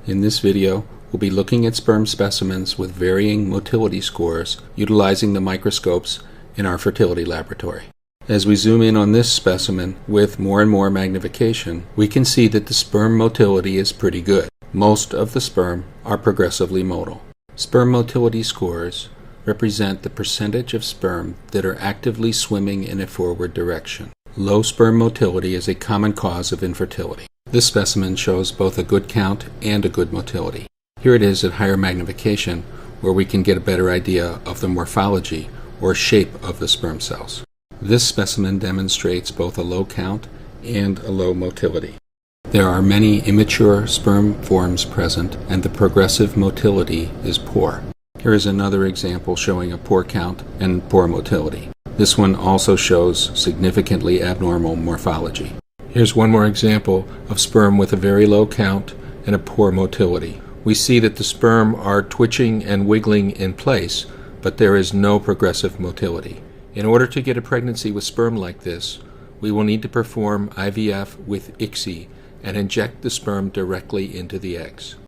In this video, we'll be looking at sperm specimens with varying motility scores utilizing the microscopes in our fertility laboratory. As we zoom in on this specimen with more and more magnification, we can see that the sperm motility is pretty good. Most of the sperm are progressively motile. Sperm motility scores represent the percentage of sperm that are actively swimming in a forward direction. Low sperm motility is a common cause of infertility. This specimen shows both a good count and a good motility. Here it is at higher magnification, where we can get a better idea of the morphology or shape of the sperm cells. This specimen demonstrates both a low count and a low motility. There are many immature sperm forms present, and the progressive motility is poor. Here is another example showing a poor count and poor motility. This one also shows significantly abnormal morphology. Here's one more example of sperm with a very low count and a poor motility. We see that the sperm are twitching and wiggling in place, but there is no progressive motility. In order to get a pregnancy with sperm like this, we will need to perform IVF with ICSI and inject the sperm directly into the eggs.